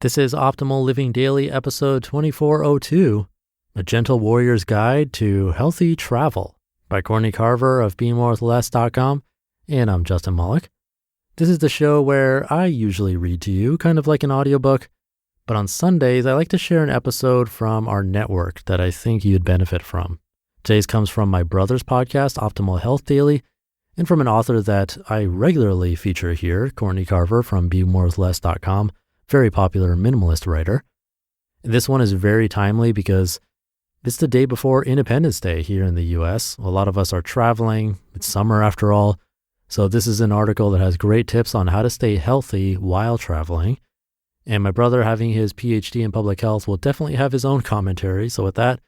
This is Optimal Living Daily, episode 2402, A Gentle Warrior's Guide to Healthy Travel by Courtney Carver of BeMoreWithLess.com, and I'm Justin Malik. This is the show where I usually read to you, kind of like an audiobook, but on Sundays, I like to share an episode from our network that I think you'd benefit from. Today's comes from my brother's podcast, Optimal Health Daily, and from an author that I regularly feature here, Courtney Carver from BeMoreWithLess.com, very popular minimalist writer. And this one is very timely because it's the day before Independence Day here in the US. A lot of us are traveling. It's summer after all. So this is an article that has great tips on how to stay healthy while traveling. And my brother, having his PhD in public health, will definitely have his own commentary. So with that,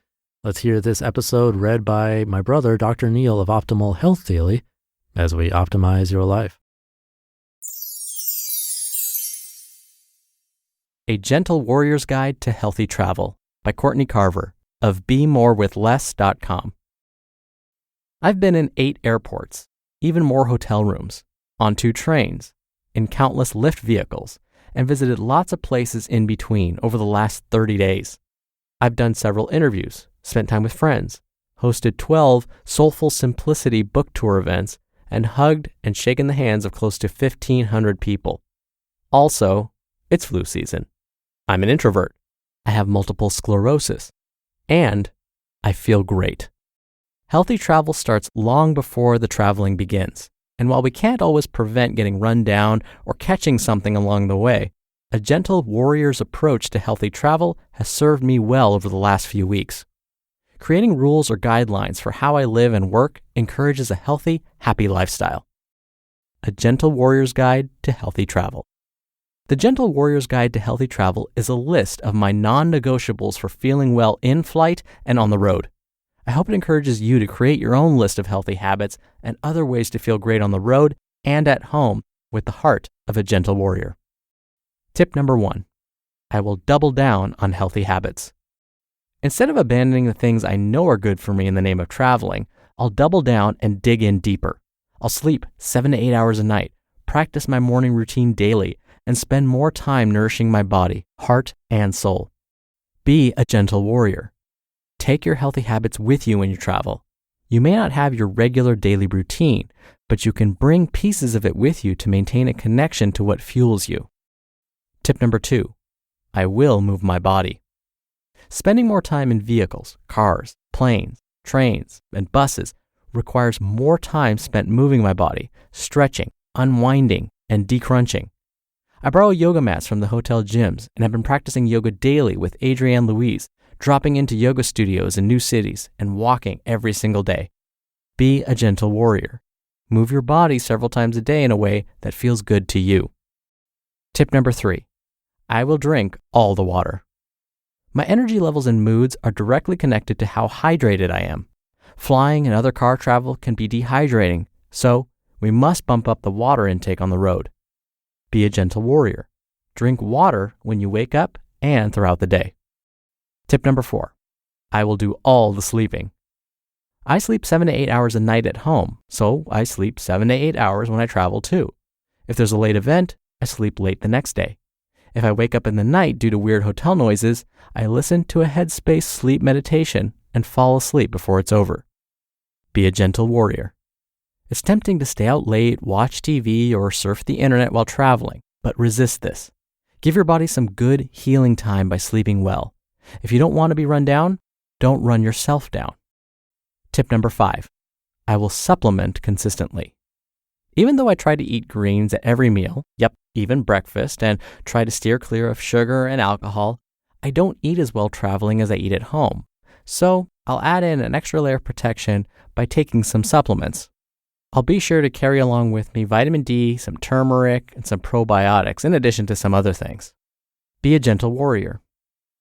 let's hear this episode read by my brother, Dr. Neil of Optimal Health Daily, as we optimize your life. A Gentle Warrior's Guide to Healthy Travel by Courtney Carver of BeMoreWithLess.com. I've been in 8 airports, even more hotel rooms, on 2 trains, in countless Lyft vehicles, and visited lots of places in between over the last 30 days. I've done several interviews, spent time with friends, hosted 12 Soulful Simplicity book tour events, and hugged and shaken the hands of close to 1,500 people. Also, it's flu season. I'm an introvert. I have multiple sclerosis. And I feel great. Healthy travel starts long before the traveling begins. And while we can't always prevent getting run down or catching something along the way, a gentle warrior's approach to healthy travel has served me well over the last few weeks. Creating rules or guidelines for how I live and work encourages a healthy, happy lifestyle. A Gentle Warrior's Guide to Healthy Travel. The Gentle Warrior's Guide to Healthy Travel is a list of my non-negotiables for feeling well in flight and on the road. I hope it encourages you to create your own list of healthy habits and other ways to feel great on the road and at home with the heart of a gentle warrior. Tip number 1. I will double down on healthy habits. Instead of abandoning the things I know are good for me in the name of traveling, I'll double down and dig in deeper. I'll sleep 7 to 8 hours a night, practice my morning routine daily, and spend more time nourishing my body, heart, and soul. Be a gentle warrior. Take your healthy habits with you when you travel. You may not have your regular daily routine, but you can bring pieces of it with you to maintain a connection to what fuels you. Tip number 2. I will move my body. Spending more time in vehicles, cars, planes, trains, and buses requires more time spent moving my body, stretching, unwinding, and decrunching. I borrow yoga mats from the hotel gyms and have been practicing yoga daily with Adrienne Louise, dropping into yoga studios in new cities and walking every single day. Be a gentle warrior. Move your body several times a day in a way that feels good to you. Tip number 3. I will drink all the water. My energy levels and moods are directly connected to how hydrated I am. Flying and other car travel can be dehydrating, so we must bump up the water intake on the road. Be a gentle warrior. Drink water when you wake up and throughout the day. Tip number 4. I will do all the sleeping. I sleep 7 to 8 hours a night at home, so I sleep 7 to 8 hours when I travel too. If there's a late event, I sleep late the next day. If I wake up in the night due to weird hotel noises, I listen to a headspace sleep meditation and fall asleep before it's over. Be a gentle warrior. It's tempting to stay out late, watch TV, or surf the internet while traveling, but resist this. Give your body some good healing time by sleeping well. If you don't want to be run down, don't run yourself down. Tip number 5. I will supplement consistently. Even though I try to eat greens at every meal, even breakfast, and try to steer clear of sugar and alcohol, I don't eat as well traveling as I eat at home. So I'll add in an extra layer of protection by taking some supplements. I'll be sure to carry along with me vitamin D, some turmeric, and some probiotics, in addition to some other things. Be a gentle warrior.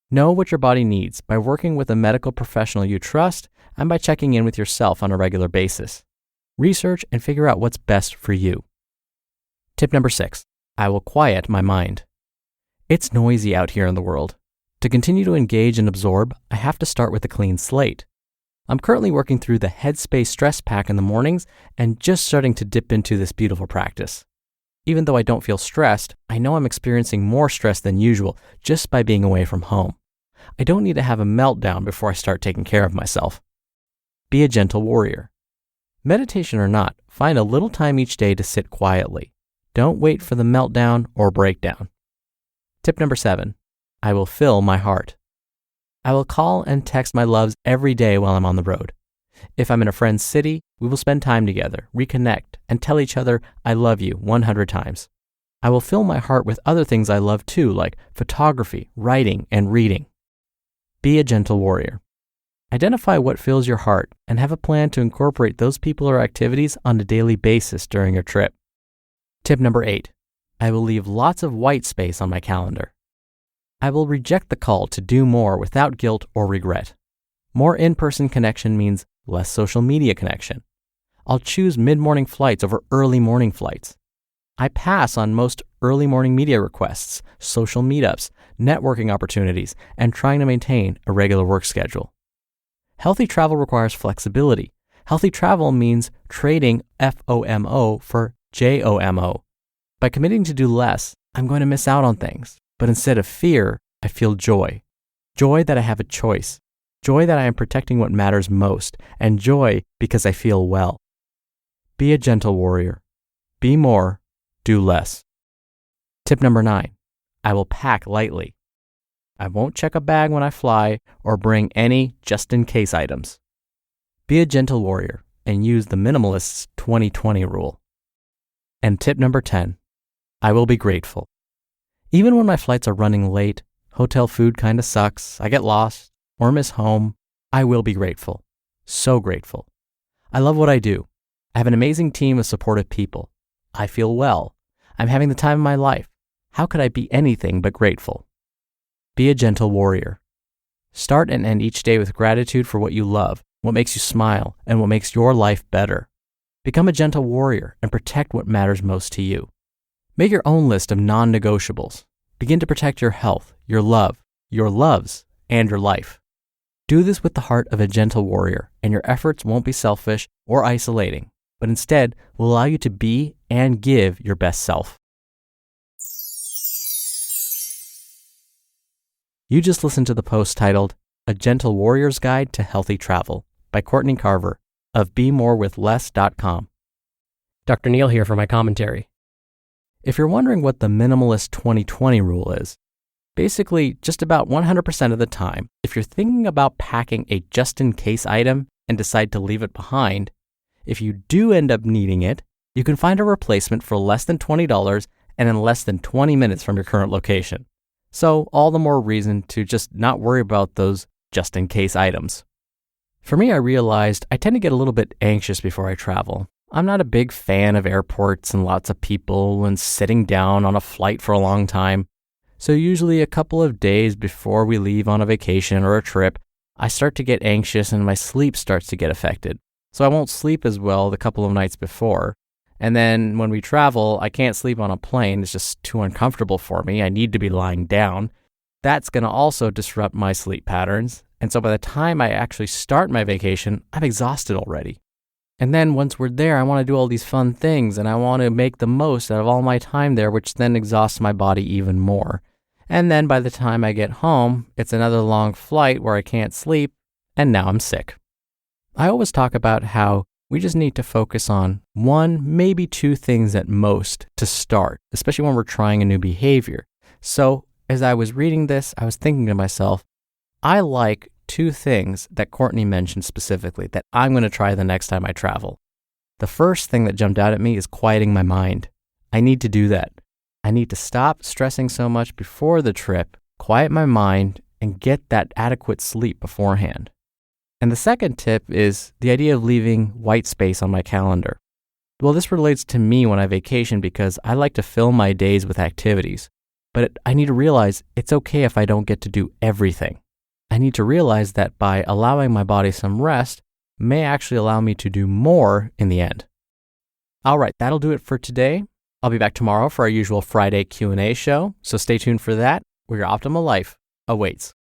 Know what your body needs by working with a medical professional you trust and by checking in with yourself on a regular basis. Research and figure out what's best for you. Tip number 6. I will quiet my mind. It's noisy out here in the world. To continue to engage and absorb, I have to start with a clean slate. I'm currently working through the Headspace Stress Pack in the mornings and just starting to dip into this beautiful practice. Even though I don't feel stressed, I know I'm experiencing more stress than usual just by being away from home. I don't need to have a meltdown before I start taking care of myself. Be a gentle warrior. Meditation or not, find a little time each day to sit quietly. Don't wait for the meltdown or breakdown. Tip number 7, I will fill my heart. I will call and text my loves every day while I'm on the road. If I'm in a friend's city, we will spend time together, reconnect, and tell each other I love you 100 times. I will fill my heart with other things I love too, like photography, writing, and reading. Be a gentle warrior. Identify what fills your heart and have a plan to incorporate those people or activities on a daily basis during your trip. Tip number 8, I will leave lots of white space on my calendar. I will reject the call to do more without guilt or regret. More in-person connection means less social media connection. I'll choose mid-morning flights over early morning flights. I pass on most early morning media requests, social meetups, networking opportunities, and trying to maintain a regular work schedule. Healthy travel requires flexibility. Healthy travel means trading FOMO for JOMO. By committing to do less, I'm going to miss out on things. But instead of fear, I feel joy. Joy that I have a choice. Joy that I am protecting what matters most. And joy because I feel well. Be a gentle warrior. Be more, do less. Tip number 9, I will pack lightly. I won't check a bag when I fly or bring any just-in-case items. Be a gentle warrior and use the Minimalist's 2020 rule. And tip number 10, I will be grateful. Even when my flights are running late, hotel food kind of sucks, I get lost, or miss home, I will be grateful. So grateful. I love what I do. I have an amazing team of supportive people. I feel well. I'm having the time of my life. How could I be anything but grateful? Be a gentle warrior. Start and end each day with gratitude for what you love, what makes you smile, and what makes your life better. Become a gentle warrior and protect what matters most to you. Make your own list of non-negotiables. Begin to protect your health, your love, your loves, and your life. Do this with the heart of a gentle warrior, and your efforts won't be selfish or isolating, but instead will allow you to be and give your best self. You just listened to the post titled, A Gentle Warrior's Guide to Healthy Travel by Courtney Carver of BeMoreWithLess.com. Dr. Neal here for my commentary. If you're wondering what the Minimalist 2020 rule is, basically just about 100% of the time, if you're thinking about packing a just-in-case item and decide to leave it behind, if you do end up needing it, you can find a replacement for less than $20 and in less than 20 minutes from your current location. So all the more reason to just not worry about those just-in-case items. For me, I realized I tend to get a little bit anxious before I travel. I'm not a big fan of airports and lots of people and sitting down on a flight for a long time. So usually a couple of days before we leave on a vacation or a trip, I start to get anxious and my sleep starts to get affected. So I won't sleep as well the couple of nights before. And then when we travel, I can't sleep on a plane. It's just too uncomfortable for me. I need to be lying down. That's going to also disrupt my sleep patterns. And so by the time I actually start my vacation, I'm exhausted already. And then once we're there, I want to do all these fun things and I want to make the most out of all my time there, which then exhausts my body even more. And then by the time I get home, it's another long flight where I can't sleep, and now I'm sick. I always talk about how we just need to focus on 1, maybe 2 things at most to start, especially when we're trying a new behavior. So as I was reading this, I was thinking to myself, I like 2 things that Courtney mentioned specifically that I'm going to try the next time I travel. The first thing that jumped out at me is quieting my mind. I need to do that. I need to stop stressing so much before the trip, quiet my mind, and get that adequate sleep beforehand. And the second tip is the idea of leaving white space on my calendar. Well, this relates to me when I vacation because I like to fill my days with activities. But I need to realize it's okay if I don't get to do everything. I need to realize that by allowing my body some rest may actually allow me to do more in the end. All right, that'll do it for today. I'll be back tomorrow for our usual Friday Q&A show, so stay tuned for that, where your optimal life awaits.